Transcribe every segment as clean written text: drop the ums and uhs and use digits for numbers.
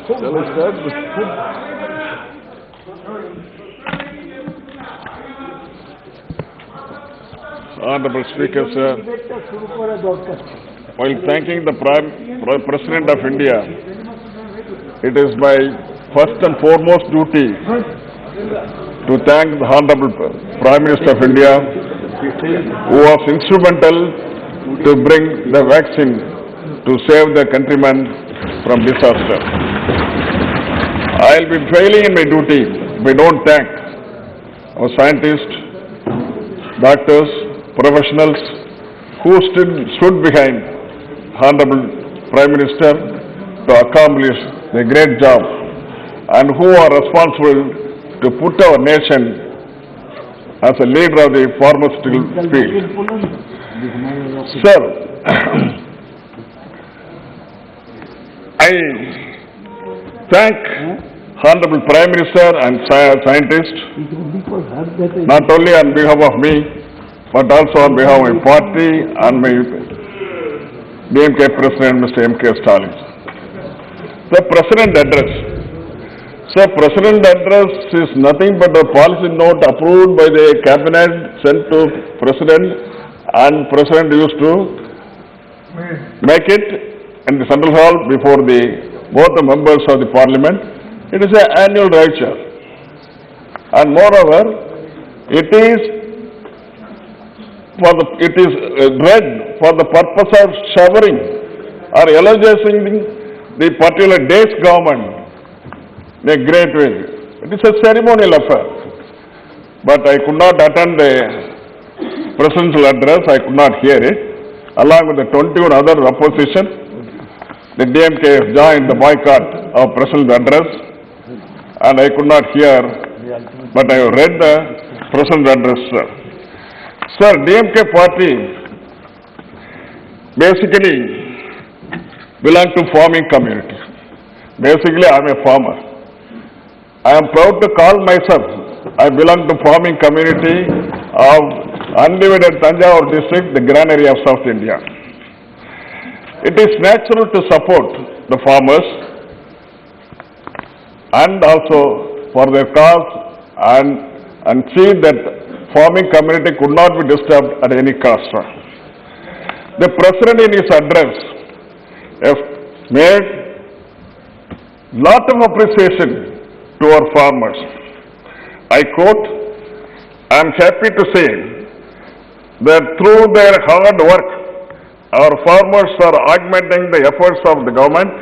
Shall I start with food? Honorable Speaker, sir, while thanking the President of India, it is my first and foremost duty to thank the Honorable Prime Minister of India, who was instrumental to bring the vaccine to save the countrymen from disaster. I will be failing in my duty if I don't thank our scientists, doctors, professionals who stood behind Honorable Prime Minister to accomplish the great job and who are responsible to put our nation as a leader of the pharmaceutical field. Sir, I thank Honorable Prime Minister and scientists not only on behalf of me but also on behalf of my party and my DMK President Mr. M.K. Stalin. The President address. Sir, President address is nothing but a policy note approved by the Cabinet, sent to President, and President used to make it in the Central Hall before both the members of the Parliament. It is an annual lecture, and moreover, it is read for the purpose of showering or elogizing the particular day's government in a great way. It is a ceremonial affair. But I could not attend the presidential address, I could not hear it. Along with the 21 other opposition, the DMK has joined the boycott of presidential address, and I could not hear, but I have read the president's address, sir. Sir, DMK party basically belongs to farming community. Basically, I am a farmer. I am proud to call myself, I belong to farming community of undivided Tanjavur district, the granary of South India. It is natural to support the farmers and also for their cause and see that farming community could not be disturbed at any cost. The President in his address has made lot of appreciation to our farmers. I quote, I am happy to say that through their hard work, our farmers are augmenting the efforts of the government.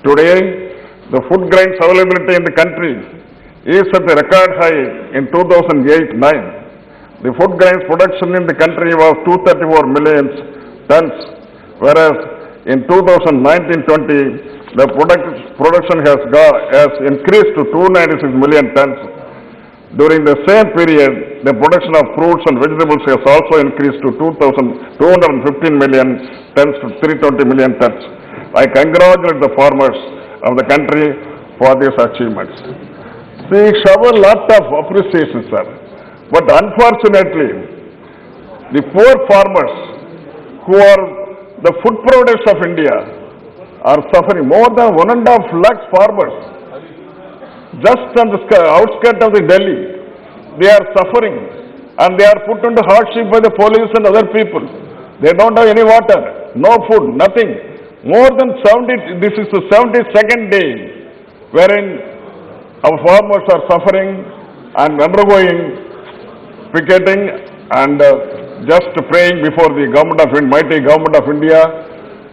Today, the food grains availability in the country is at a record high in 2008-9. The food grains production in the country was 234 million tons, whereas in 2019-20, the production has increased to 296 million tons. During the same period, the production of fruits and vegetables has also increased to 215 million tons to 320 million tons. I congratulate the farmers of the country for these achievements. We shower a lot of appreciation, sir. But unfortunately, the poor farmers who are the food producers of India are suffering. More than 1.5 lakh farmers just on the outskirts of the Delhi. They are suffering and they are put into hardship by the police and other people. They don't have any water, no food, nothing. More than 70, this is the 72nd day wherein our farmers are suffering and undergoing picketing and just praying before the mighty government of India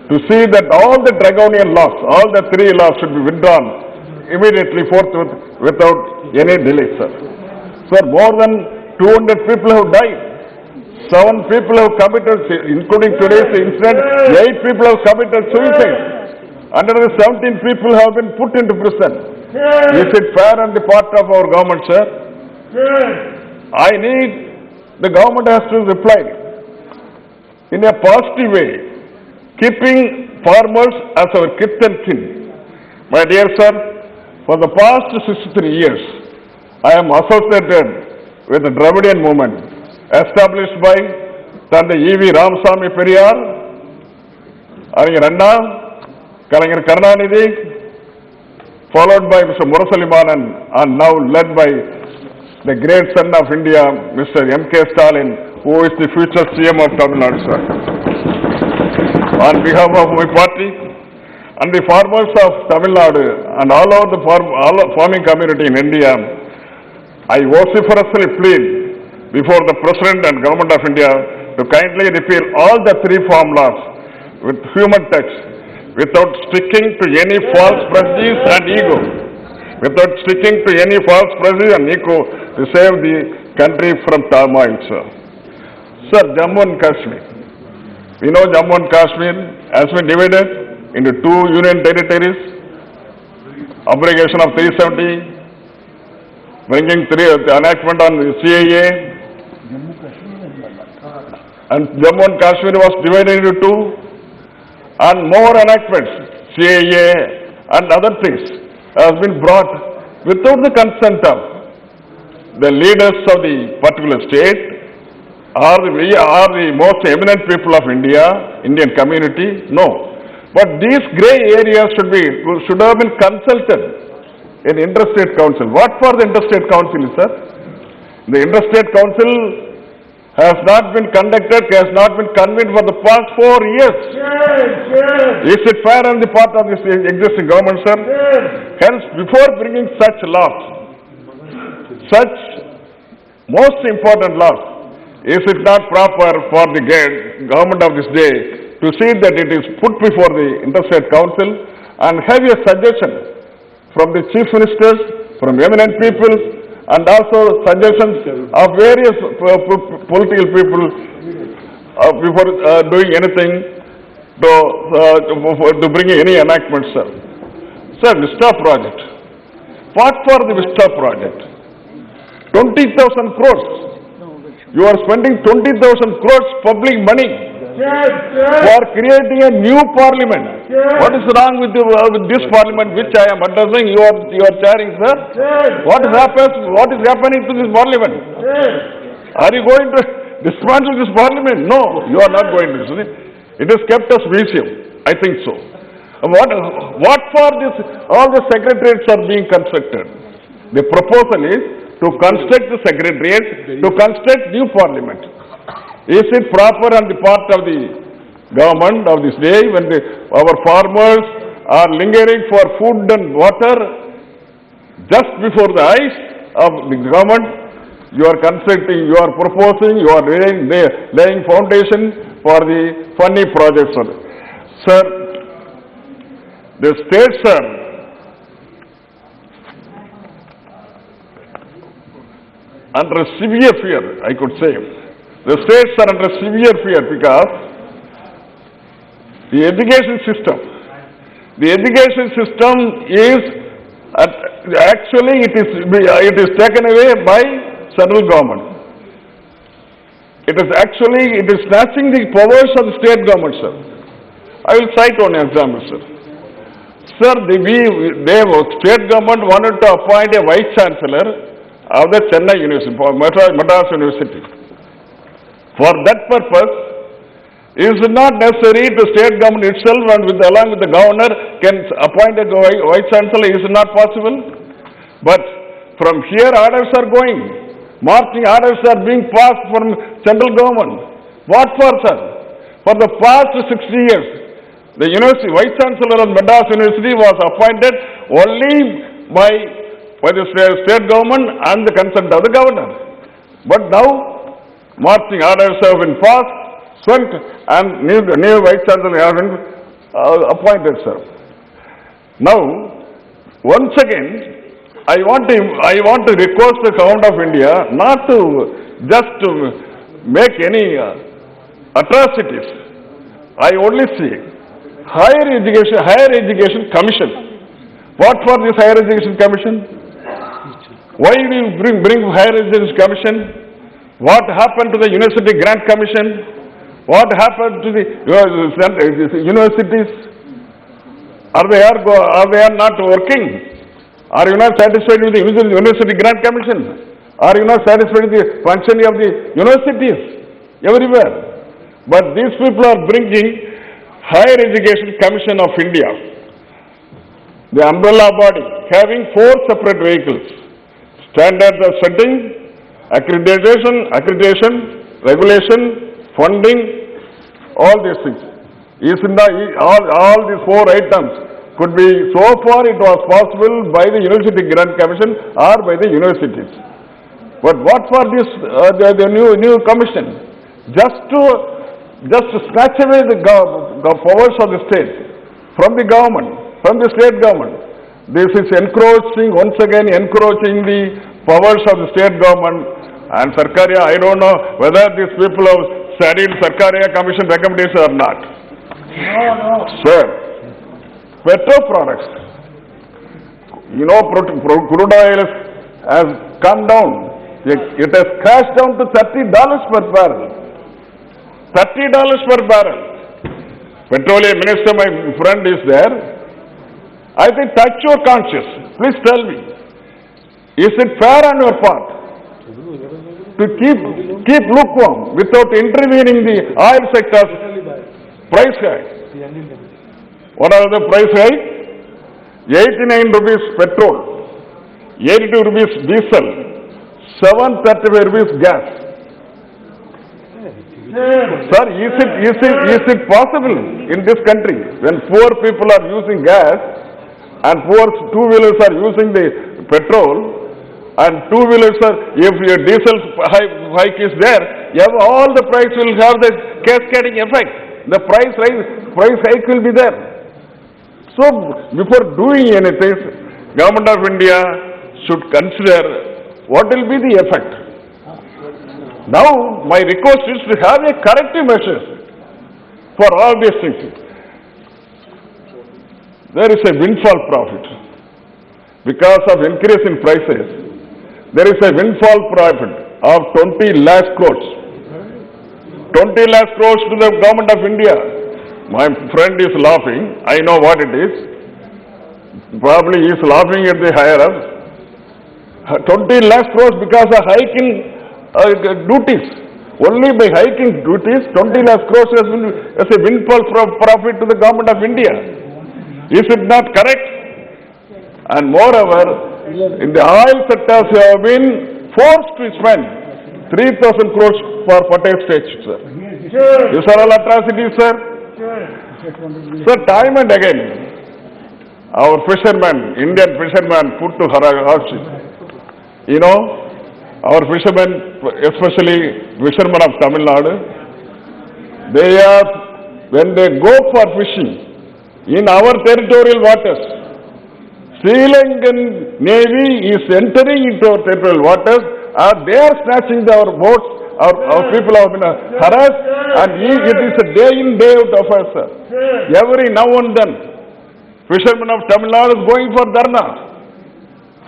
to see that all the draconian laws, all the 3 laws should be withdrawn immediately forthwith without any delay, sir. Sir, more than 200 people have died. 7 people have committed, including today's incident, 8 people have committed suicide. Another 17 people have been put into prison. Is it fair on the part of our government, sir? I need, the government has to reply in a positive way, keeping farmers as our kith and kin. My dear sir, for the past 63 years, I am associated with the Dravidian movement established by Tanda E.V. Ramasamy Periyar, Aringer Anna, Kalangar Karunanidhi, followed by Mr. Murasalimanan, and now led by the great son of India, Mr. M.K. Stalin, who is the future CM of Tamil Nadu, sir. On behalf of my party and the farmers of Tamil Nadu and all over the farming community in India, I vociferously plead before the President and Government of India to kindly repeal all the 3 farm laws with human touch, without sticking to any false prejudice and ego, without sticking to any false prejudice and ego to save the country from turmoil, sir. Sir, Jammu and Kashmir. We know Jammu and Kashmir has been divided into 2 union territories, abrogation of 370, bringing the enactment on the CAA, and Jammu and Kashmir was divided into 2, and more enactments, CAA and other things, has been brought without the consent of the leaders of the particular state or the most eminent people of India, Indian community. No. But these grey areas should have been consulted in Interstate Council. What for the Interstate Council, sir? The Interstate Council has not been conducted, has not been convened for the past 4 years. Is it fair on the part of this existing government, sir? Hence, before bringing such laws, such most important laws, is it not proper for the government of this day to see that it is put before the Interstate Council and have a suggestion from the chief ministers, from eminent people, and also suggestions of various political people before doing anything to bring any enactments, sir. Sir, Vista project. What for the Vista project? 20,000 crores. You are spending 20,000 crores public money for creating a new parliament. What is wrong with this parliament which I am addressing? You are chairing, sir. What is happening to this parliament? Are you going to dismantle this parliament? No, you are not going to. It is kept as museum. I think so. What for this? All the secretariats are being constructed. The proposal is to construct the secretariat, to construct new parliament. Is it proper on the part of the government of this day when our farmers are lingering for food and water just before the eyes of the government? You are constructing, you are proposing, you are laying foundation for the funny projects. Sir, the states are under severe fear, I could say. The states are under severe fear because the education system is actually it is taken away by central government. It is snatching the powers of the state government, sir. I will cite one example, sir. Sir, the state government wanted to appoint a vice chancellor of the Chennai University, Madras University. For that purpose, it is not necessary to state government itself and along with the governor can appoint a vice chancellor. It is not possible. But from here orders are going. Marching orders are being passed from central government. What for, sir? For the past 60 years, the university vice chancellor of Madras University was appointed only by the state government and the consent of the governor. But now, marching orders have been passed, sent, and new vice chancellor has been appointed, sir. Now, once again, I want to request the government of India not to just make any atrocities. I only see higher education commission. What for this higher education commission? Why do you bring higher education commission? What happened to the University Grant Commission? What happened to the universities? Are they not working? Are you not satisfied with the University Grant Commission? Are you not satisfied with the functioning of the universities everywhere? But these people are bringing Higher Education Commission of India, the umbrella body, having 4 separate vehicles. Standards are setting, accreditation, regulation, funding, all these things. Is in the, all these 4 items could be, so far it was possible by the University Grant Commission or by the universities. But what for this, the new commission? Just to snatch away the powers of the state from the government, from the state government. This is once again encroaching the powers of the state government. And Sarkaria, I don't know whether these people have studied Sarkaria Commission recommendations or not. No. Sir, petro products, crude oil has come down. It has crashed down to $30 per barrel. $30 per barrel. Petroleum Minister, my friend, is there. I think, touch your conscience. Please tell me, is it fair on your part to keep lukewarm without intervening the oil sector's price hike? What are the price hike? 89 rupees petrol, 82 rupees diesel, 735 rupees gas. Sir, is it possible in this country when poor people are using gas and poor two-wheelers are using the petrol and two-wheelers are, if your diesel hike is there, all the price will have the cascading effect. The price hike will be there. So, before doing anything, Government of India should consider what will be the effect. Now, my request is to have a corrective measure for all these things. There is a windfall profit. Because of increase in prices, there is a windfall profit of 20 lakh crores. 20 lakh crores to the Government of India. My friend is laughing. I know what it is. Probably he is laughing at the higher ups. 20 lakh crores because of hiking duties. Only by hiking duties, 20 lakh crores has been as a windfall profit to the Government of India. Is it not correct? And moreover, in the oil sectors you have been forced to spend 3,000 crores for Patel statue, sir. These are all atrocities, sir. Sir, time and again, our fishermen, Indian fishermen, put to hardship. You know, our fishermen, especially fishermen of Tamil Nadu, when they go for fishing in our territorial waters, Sri Lankan Navy is entering into our territorial waters, and they are snatching our boats. Our people have been harassed, and it is a day in, day out affair, sir. Every now and then, fishermen of Tamil Nadu is going for dharna.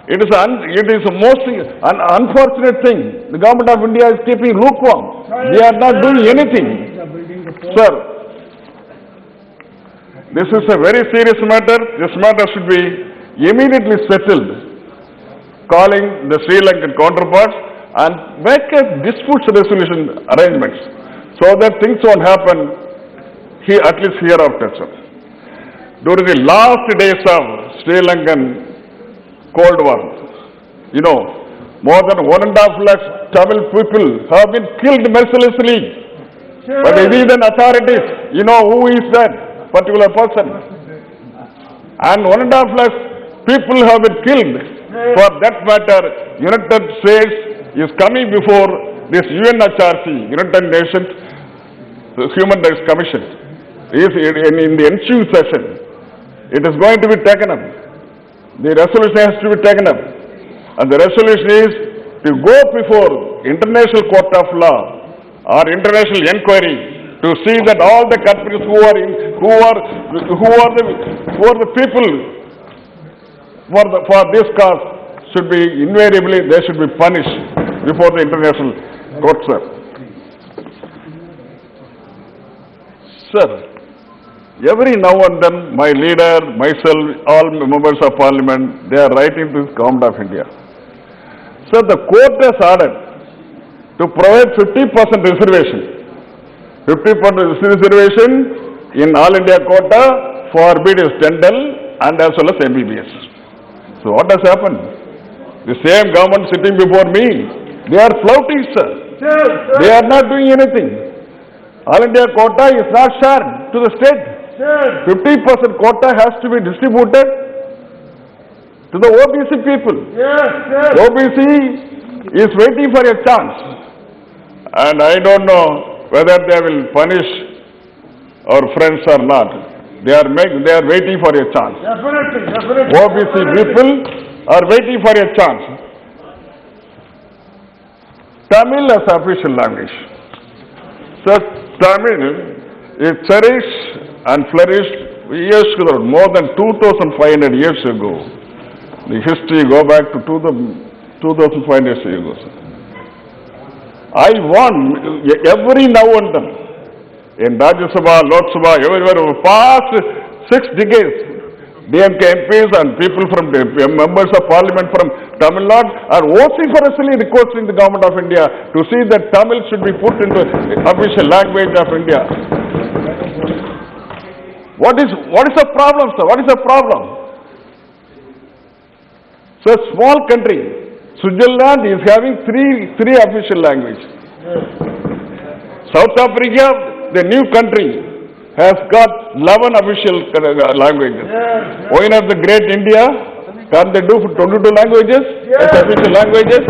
It is a most unfortunate thing. The Government of India is keeping lukewarm. They are not doing anything. Sir, this is a very serious matter. This matter should be immediately settled, calling the Sri Lankan counterparts and make a dispute resolution arrangements so that things won't happen here, at least hereafter, sir. During the last days of Sri Lankan Cold War, you know, more than 1.5 lakh Tamil people have been killed mercilessly by the Indian authorities. You know who is that particular person? And 1.5 lakh people have been killed. For that matter, United States is coming before this UNHRC, United Nations Human Rights Commission. In the ensuing session, it is going to be taken up. The resolution has to be taken up. And the resolution is to go before International Court of Law or International Inquiry to see that all the countries who are the people for this cause should be invariably, they should be punished before the International Court, sir. Sir, every now and then my leader, myself, all members of parliament, they are writing to the Government of India. Sir, the court has ordered to provide 50% reservation. 50% reservation in All India quota for BDS Dental and as well as MBBS. So what has happened? The same government sitting before me, they are flouting, sir. They are not doing anything. All India quota is not shared to the state. 50% quota has to be distributed to the OBC people. OBC is waiting for a chance. And I don't know whether they will punish our friends or not. They are waiting for a chance. Definitely. OBC people are waiting for a chance. Tamil as official language. So Tamil is cherished and flourished years ago, more than 2,500 years ago. The history go back to 2,500 years ago. I want every now and then in Rajya Sabha, Lok Sabha, everywhere over past 6 decades, DMK MPs and people from the members of parliament from Tamil Nadu are vociferously requesting the government of India to see that Tamil should be put into official language of India. What is the problem, sir? What is the problem? So a small country, Switzerland is having three official languages. South Africa, the new country, has got 11 official languages. Why not the great India? Can't they do 22 languages as official languages?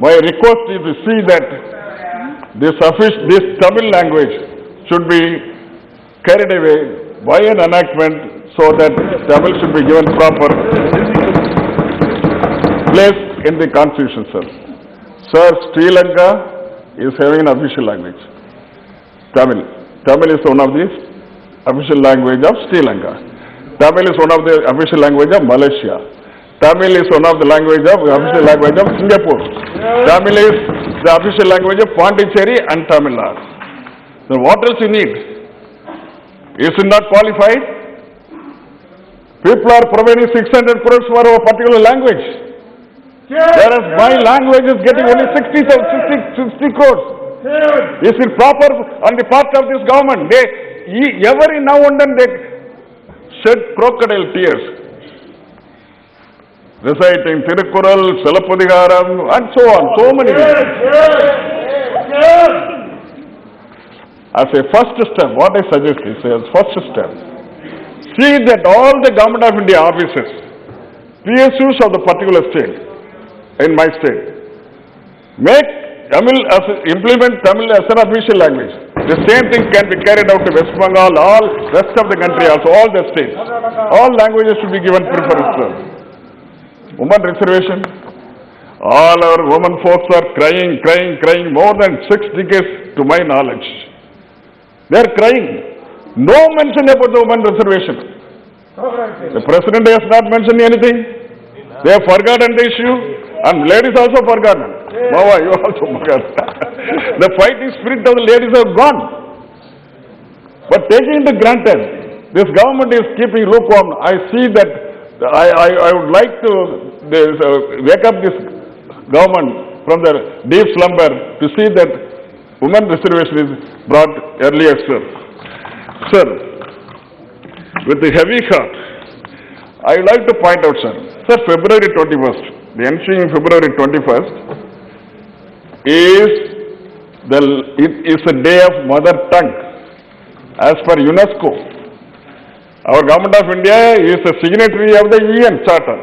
My request is to see that this Tamil language should be carried away by an enactment so that Tamil should be given proper place in the constitution, sir. Sir, Sri Lanka is having an official language. Tamil. Tamil is one of the official language of Sri Lanka. Tamil is one of the official language of Malaysia. Tamil is one of the official language of Singapore. Tamil is the official language of Pondicherry and Tamil Nadu. So what else you need? Is it not qualified? People are providing 600 crores for a particular language. Whereas my language is getting only 60 crores. Is it proper on the part of this government? Every now and then they shed crocodile tears, reciting Tirukkural, Silappadigaram, and so on, so many. As a first step, what I suggest is, as first step, see that all the Government of India offices, PSUs of the particular state, in my state, implement Tamil as an official language. The same thing can be carried out to West Bengal, all rest of the country also, all the states. All languages should be given preference. Women reservation, all our women folks are crying more than 6 decades to my knowledge. They are crying. No mention about the women reservation. The President has not mentioned anything. They have forgotten the issue, and ladies also forgotten. Mama, you also forgot. The fighting spirit of the ladies have gone. But taking it granted, this government is keeping lukewarm. I see that I would like to wake up this government from their deep slumber to see that women reservation is brought earlier, sir. Sir, with the heavy heart, I would like to point out, sir, February 21st, the ensuing February 21st, it is a day of mother tongue as per UNESCO. Our Government of India is a signatory of the UN Charter.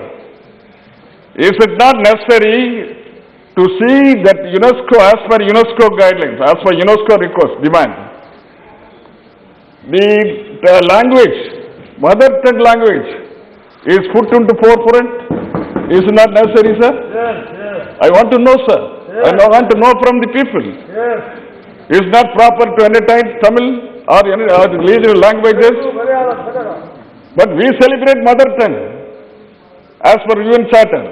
Is it not necessary to see that UNESCO, as per UNESCO guidelines, as per UNESCO request, demand, the language, mother tongue language, is put into forefront? Is it not necessary, sir? Yes. I want to know, sir. Yes. I want to know from the people. Yes. Is it not proper to entertain Tamil or any regional languages? But we celebrate mother tongue as per UN Charter.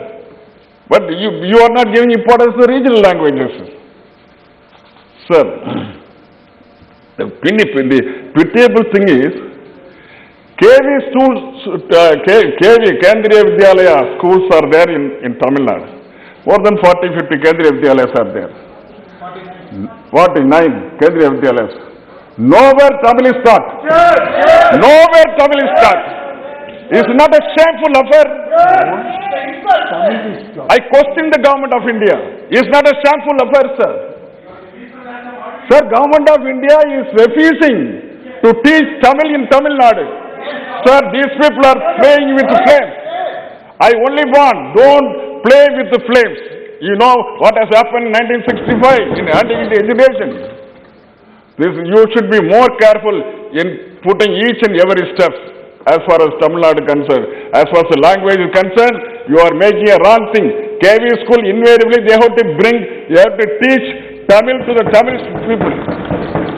But you are not giving importance to regional languages. Sir, the pitiable thing is, KV schools, Kendriya Vidyalaya schools are there in Tamil Nadu. More than 40-50 Kendriya Vidyalayas are there. 49 Kendriya Vidyalayas. Nowhere Tamil is taught. Nowhere Tamil is taught. It's not a shameful affair. I question the government of India. It's not a shameful affair, sir. Sir, government of India is refusing to teach Tamil in Tamil Nadu. Sir, these people are playing with flames. I only want, don't play with the flames. You know what has happened in 1965 in education. You should be more careful in putting each and every step as far as Tamil Nadu is concerned. As far as the language is concerned, you are making a wrong thing. KV school, invariably they have to teach Tamil to the Tamil people.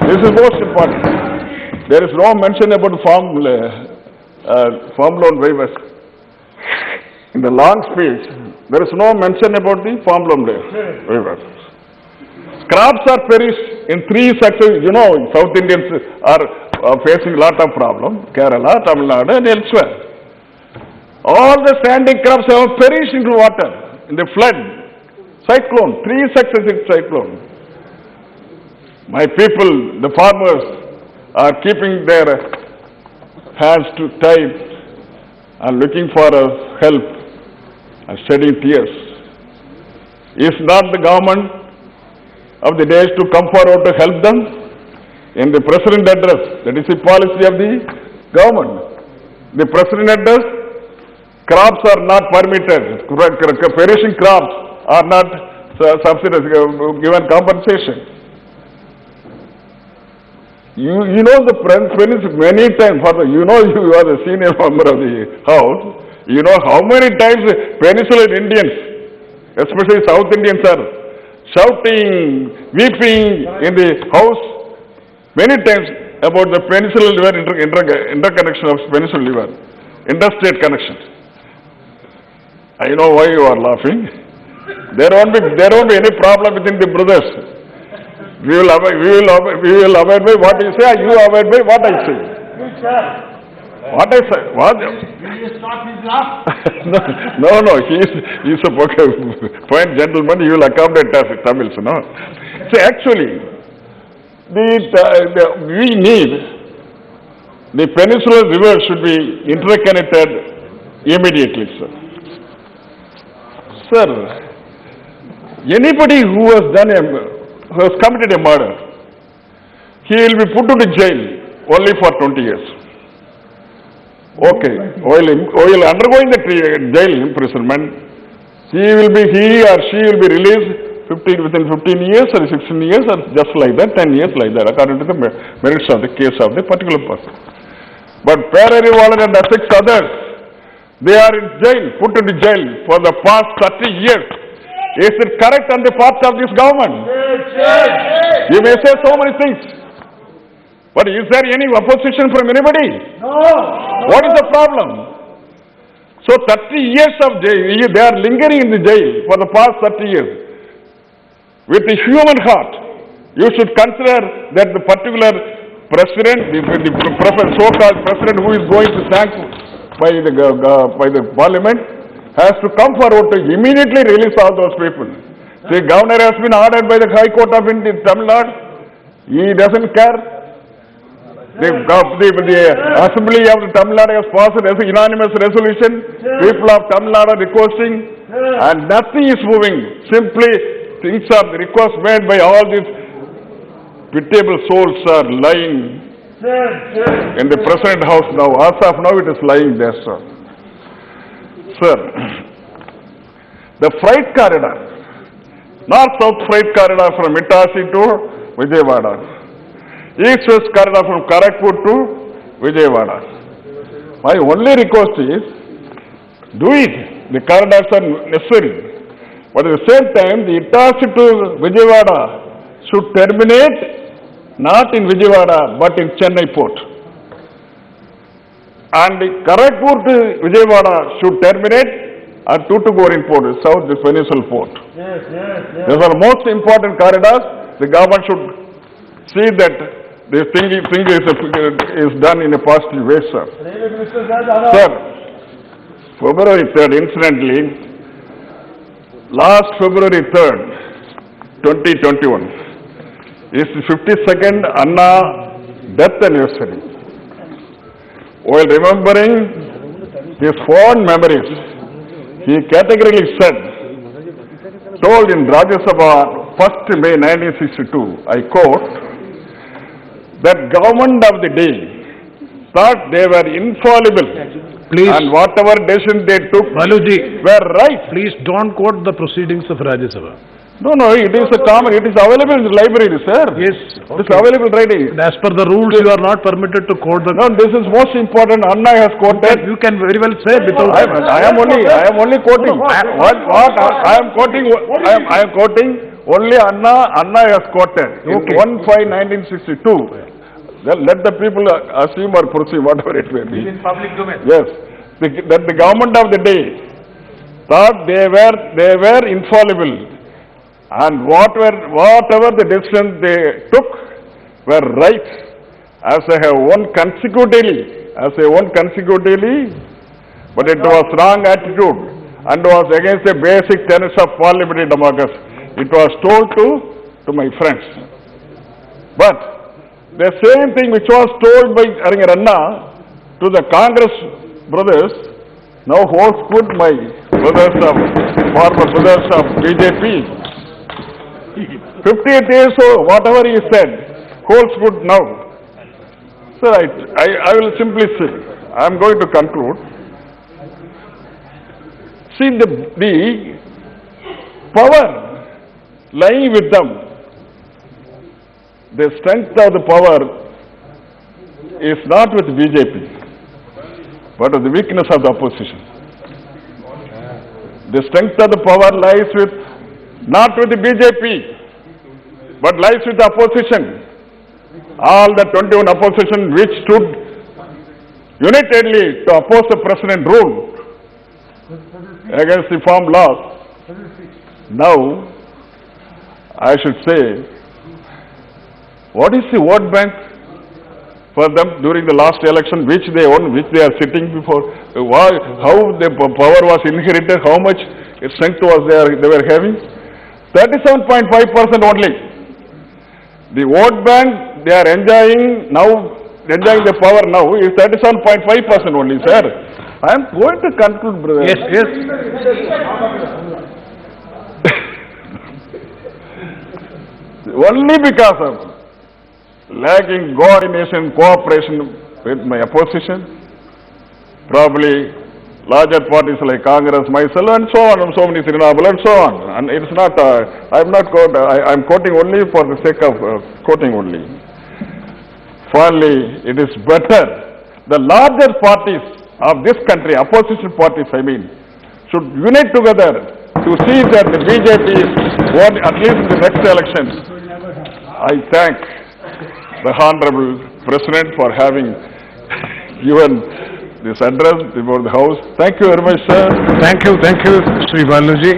This is most important. There is no mention about farm loan waivers. In the long speech, there is no mention about the farm loan waivers. Crops are perished in 3 sectors. You know, South Indians are facing a lot of problems. Kerala, Tamil Nadu and elsewhere. All the standing crops have perished into water in the flood. Cyclone, 3 sectors in cyclone. My people, the farmers, are keeping their hands tight and looking for help and shedding tears. Is not the government of the days to come forward to help them? In the President address, that is the policy of the government. The President address, crops are not permitted, perishing crops are not subsidized, given compensation. You know the President many times, you know you are the senior member of the House, you know how many times Peninsular Indians, especially South Indians, are shouting, weeping in the House many times about the Peninsular River interconnection of Peninsular River, interstate connections. I know why you are laughing. There won't be any problem within the brothers. We will abide by what you say, you abide by what I say. What I say? What? Will you stop his laugh? No, he's a fine gentleman, he will accommodate us Tamils, no? See, actually, we need, the peninsular river should be interconnected immediately, sir. Sir, anybody who has committed a murder, he will be put into jail only for 20 years. Okay, while undergoing the jail imprisonment, he or she will be released within 15 years or 16 years or just like that, 10 years like that, according to the merits of the case of the particular person. But Perry Wallen and 6 others, they are in jail, put into jail for the past 30 years. Is it correct on the part of this government? Yes. You may say so many things, but is there any opposition from anybody? No. What is the problem? So 30 years of jail, they are lingering in the jail for the past 30 years. With the human heart, you should consider that the particular president, the so-called president who is going to thank by the parliament, has to come forward to immediately release all those people. The governor has been ordered by the High Court of India, Tamil Nadu. He doesn't care. The Assembly of the Tamil Nadu has passed an unanimous resolution. People of Tamil Nadu are requesting, and nothing is moving. Simply, things are the requests made by all these pitiable souls are lying in the President House now. As of now, it is lying there, sir. Sir, the freight corridor, north-south freight corridor from Itasi to Vijayawada, east-west corridor from Kharagpur to Vijayawada. My only request is, do it. The corridors are necessary. But at the same time, the Itasi to Vijayawada should terminate not in Vijayawada but in Chennai port. And the Kharagpur to Vijayawada should terminate at Tuticorin port, south the Peninsula port. Yes. These are most important corridors. The government should see that this thing is done in a positive way, sir. Sir, February 3rd, incidentally, last February 3rd, 2021, is the 52nd Anna death anniversary. While remembering his fond memories, he categorically said, told in Rajya Sabha 1st May 1962, I quote, that government of the day thought they were infallible. Please. And whatever decision they took Baluji, were right. please don't quote the proceedings of Rajya Sabha. No, it is a common, it is available in the library, sir. Yes, It is available right here. As per the rules, you are not permitted to quote the... No, this is most important. Anna has quoted. You can very well say without... I am only quoting. What I am quoting, I am quoting only Anna has quoted. Okay. 1/5/1962. Then let the people assume or perceive whatever it may be. In public domain. Yes, that the government of the day thought they were infallible, and whatever the decision they took were right, as they have won consecutively, but it was wrong attitude and was against the basic tenets of parliamentary democracy. It was told to my friends. But the same thing which was told by Ranna to the Congress brothers now holds good my former brothers of BJP. 58 years old, whatever he said holds good now. Sir, I will simply say, I am going to conclude. See, the power lying with them, the strength of the power is not with BJP, but with the weakness of the opposition. The strength of the power lies with, not with the BJP, but lies with the opposition. All the 21 opposition which stood unitedly to oppose the president rule against the farm laws. Now, I should say, what is the vote bank for them during the last election, which they won, which they are sitting before? How the power was inherited, how much strength was they were having? 37.5% only. The vote bank they are enjoying the power now is 37.5% only, sir. I am going to conclude, brother. Yes. Only because of lacking coordination, cooperation with my opposition, probably larger parties like Congress, myself, and so on, and so many Srinabal, and so on. And it's not, I'm quoting only for the sake of quoting only. Finally, it is better, the larger parties of this country, opposition parties I mean, should unite together to see that the BJP is won at least in the next elections. I thank the Honorable President for having given this address before the House. Thank you very much, sir. Thank you, Sri Baluji.